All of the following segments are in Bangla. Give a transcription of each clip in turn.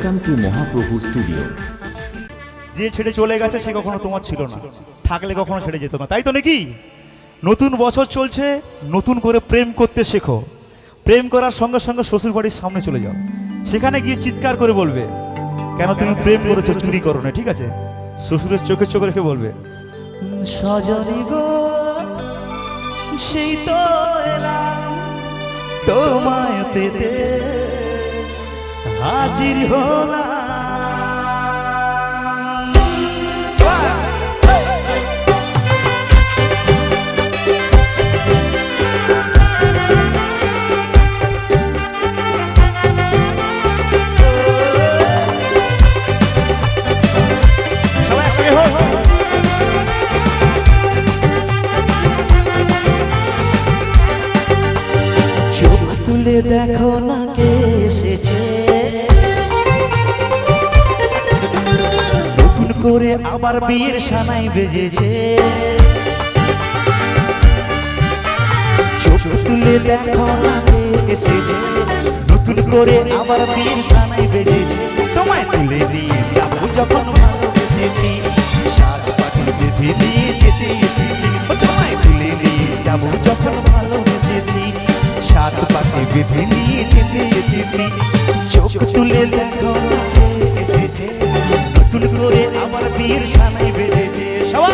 Welcome to Mahaprabhu studio. যে ছেড়ে চলে গেছে সে কখনো তোমার ছিল না, থাকলে কখনো ছেড়ে যেত না, তাই তো নাকি? নতুন বছর চলছে, নতুন করে প্রেম করতে শেখো। প্রেম করার সঙ্গে সঙ্গে শ্বশুর বাড়ির সামনে চলে যাও, সেখানে গিয়ে চিৎকার করে বলবে কেন তুমি প্রেম করেছো, চুরি করো না, ঠিক আছে? শ্বশুরের চোখে চোখ রেখে বলবে, সজনী গো সেই তো এলাম তোমায় পেতে হাজির হলাম। দেখো না কে এসেছে, নতুন করে আবার বিয়ের সানাই বেজেছে। চোখ তুলে দেখো না কে এসেছে, নতুন করে আবার বিয়ের সানাই বেজেছে। তোমায় তুলে নিয়ে যাবো যখন ভালোবেসেছি, সাত পাখি বেঁধে নিয়ে যেতে এসেছি। তোমায় তুলে নিয়ে যাবো যখন ভালোবেসেছি, সাত পাখি বেঁধে নিয়ে যেতে এসেছি। চোখ তুলে দেখো না কে এসেছে, নতুন করে আবার বিয়ের সানাই বেজেছে। সবাই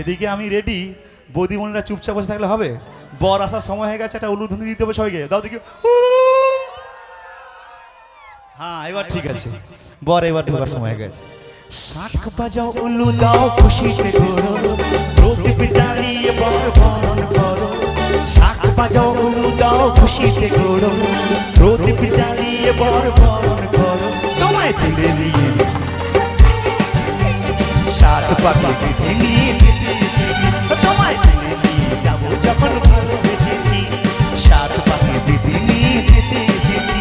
এদিকে আমি রেডি, বৌদিমণিরা চুপচাপ বসে থাকলে হবে? বর আসার সময় হয়ে গেছে, একটা উলুধ্বনি দিতে হবে সবাইকে। দাও দেখি। হ্যাঁ এবার ঠিক আছে, বর এবার ঢোকার সময় হয়ে গেছে। শাঁখ বাজাও উলু দাও খুশিতে করো, প্রদীপ জ্বালিয়ে বর বরণ করো। শাঁখ বাজাও উলু দাও খুশিতে করো, প্রদীপ জ্বালিয়ে বর বরণ করো। তোমায় তুলে নিয়ে সাত পাখি বেঁধে নিয়ে যেতে এসেছি, তোমায় তুলে নিয়ে যাবো যখন ভালোবেসেছি, সাত পাখি বেঁধে নিয়ে যেতে এসেছি।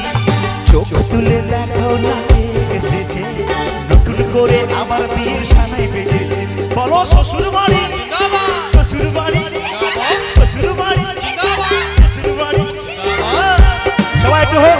চোখ তুলে দেখো না কে এসেছে, নতুন করে আবার বিয়ের সানাই বেজেছে। বলো শ্বশুর বাড়ি, শ্বশুর বাড়ি, শ্বশুর বাড়ি, শ্বশুর বাড়ি। সবাই একটু হো।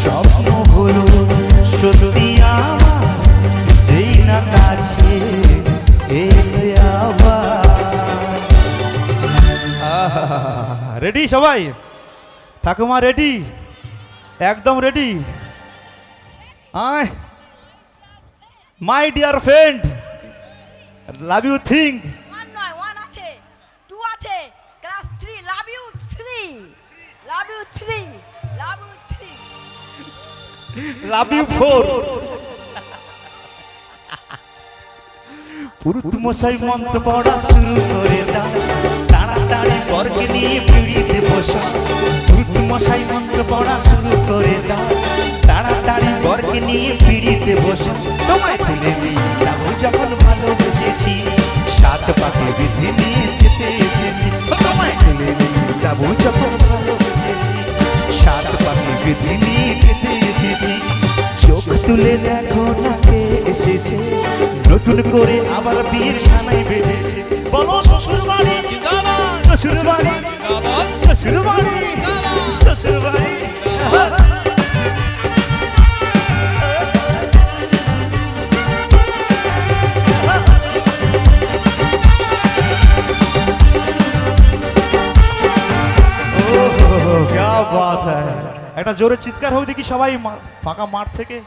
স্বপ্ন হলো সত্যি আমার, যেই না কাছে এলে আবার। রেডি সবাই? ঠাকুমা রেডি? একদম রেডি? আয় my dear friend, love you think. Love you four. পুরুত মশাই মন্ত্র পড়া শুরু করে দাও, তাড়াতাড়ি বরকে নিয়ে পিড়িতে বসো। পুরুত মশাই মন্ত্র পড়া শুরু করে দাও, তাড়াতাড়ি বরকে নিয়ে পিড়িতে বসো। তোমায় তুলে নিয়ে যাবো যখন ভালোবেসেছি, আবার বিয়ের সানাই বেজেছে। বলো শ্বশুর বাড়ি, শ্বশুর বাড়ি, শ্বশুর বাড়ি, শ্বশুর বাড়ি। একটা জোরে চিৎকার হোক দেখি সবাই ফাঁকা মাঠ থেকে।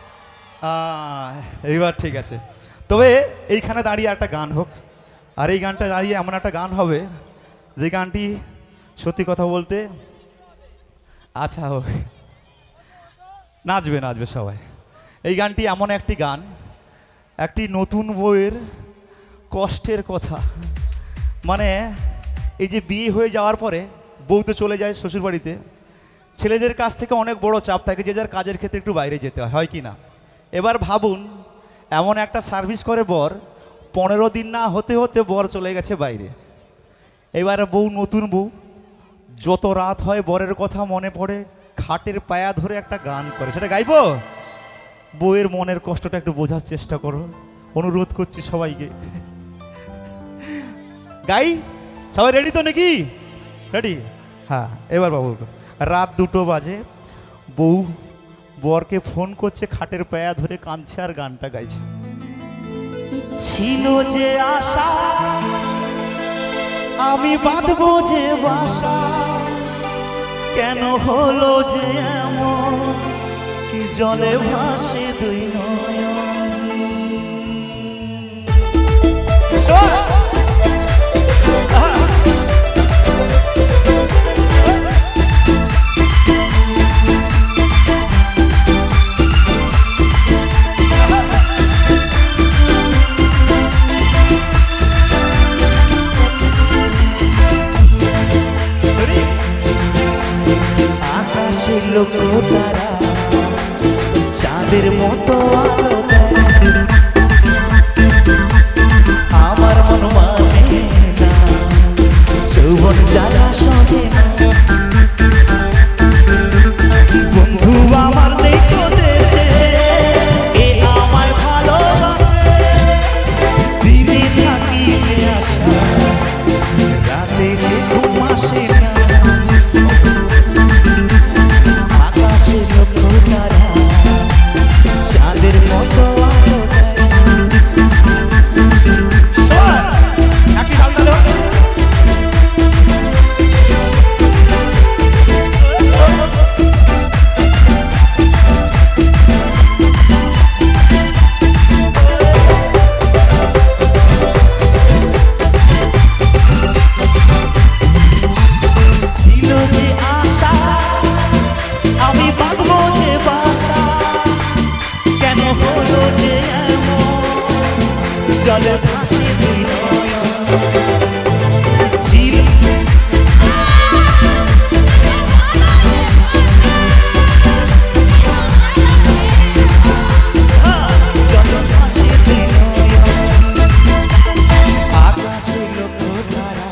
এইবার ঠিক আছে, তবে এইখানে দাঁড়িয়ে একটা গান হোক, আর এই গানটা দাঁড়িয়ে এমন একটা গান হবে যে গানটি সত্যি কথা বলতে, আচ্ছা হোক, নাচবে নাচবে সবাই। এই গানটি এমন একটি গান, একটি নতুন বউয়ের কষ্টের কথা। মানে এই যে বিয়ে হয়ে যাওয়ার পরে বউ তো চলে যায় শ্বশুরবাড়িতে, ছেলেদের কাছ থেকে অনেক বড় চাপ থাকে, যে যার কাজের ক্ষেত্রে একটু বাইরে যেতে হয় কি না। এবার ভাবুন, এমন একটা সার্ভিস করে বর, 15 দিন না হতে হতে বর চলে গেছে বাইরে। এবার বউ, নতুন বউ, যত রাত হয় বরের কথা মনে পড়ে, খাটের পায়া ধরে একটা গান করে। সেটা গাইবো? বউয়ের মনের কষ্টটা একটু বোঝার চেষ্টা করো, অনুরোধ করছি সবাইকে। গাই, সবাই রেডি তো নাকি? রেডি? হ্যাঁ, এবার বাবু। রাত 2টো বাজে, বউ বরকে ফোন করছে, খাটের পায়া ধরে কাঁদছে আর গানটা গাইছে। ছিল যে আশা আমি বাঁধবো যে বাসা, কেন হলো যে এমন, কি জলে ভাসে দুই নয়ন। লক্ষ্য তারা চাঁদের মতো আলো দেয়, আমার মন মানে না, যৌবন জ্বালা সহে না। বন্ধু আমার নেই তো দেশে, এ আমায় ভালোবাসে, দিনে থাকি আশা, রাতে যে ঘুম আসে না। চাঁদের মতো আলো দেয়। ছিল যে আশা আমি বাঁধবো যে বাসা, কেন হলো যে এমন, জলে ভাসে দুই নয়ন। ছিল জলে ভাসে দুই নয়ন, আকাশে লক্ষ্য তারা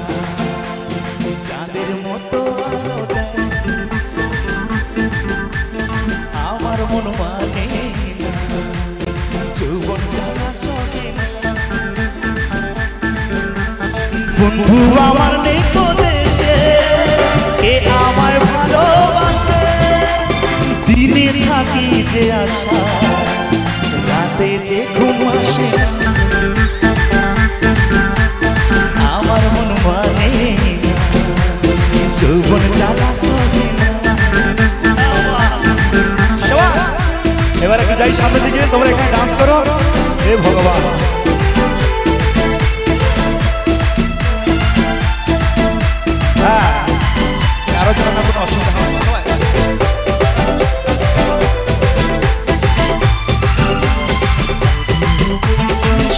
চাঁদের মতো আলো দেয়, আমার মন মানে না, যৌবন জ্বালা সহে না। বন্ধু আমার নেই তো দেশে, এ আমায় ভালোবাসে, দিনে থাকি যে আশা, রাতে যে ঘুম আসে না। আমার মন মানে না, যৌবন জ্বালা সহে না। এবার একটু যাই সামনের দিকে, তোমরা এখানে ডান্স করো। হে ভগবান, হ্যাঁ, কারো জন্য কোনো অসুবিধা হবে না।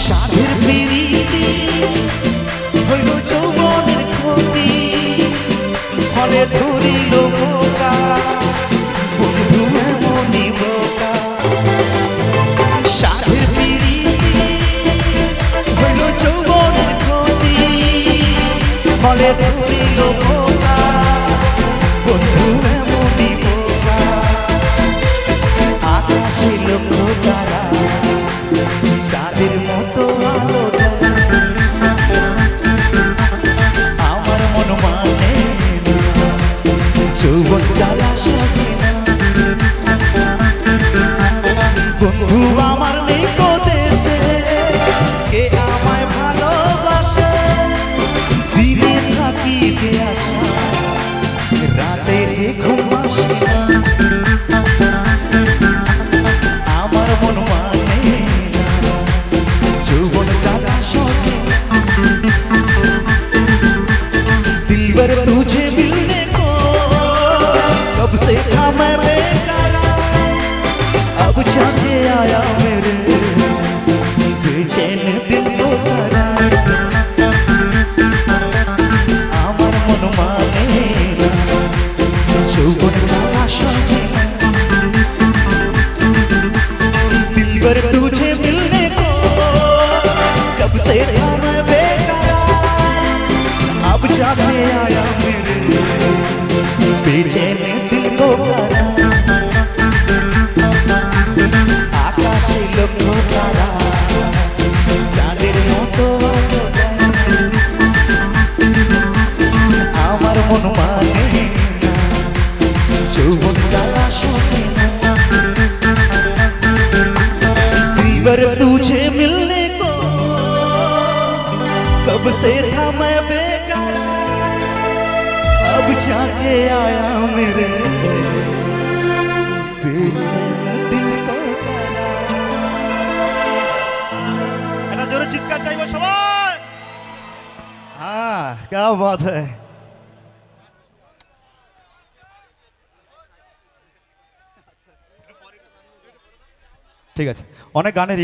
সাধের প্রীতি হইল যৌবনের ক্ষতি, ফলে ধরিল বোকা, বন্ধু এমনই বোকা। সাধের প্রীতি হইল যৌবনের ক্ষতি, ফলে ধরিল বোকা, বন্ধু এমনই বোকা। আকাশে লক্ষ্য তারা চাঁদের মতো আলো দেয়, बेचैन दिल को करा आकाशे लक्ष्य तारा चाঁদের মতো আমার মন মানে যৌবন জ্বালা শোনে না दीवार तुझे मिलने को कब से था मैं बेकरार अब जाके आया मेरे बेचैन दिल को करार जोरे चिৎকার চাইবো সবাই हाँ क्या बात है ঠিক আছে অনেক গানের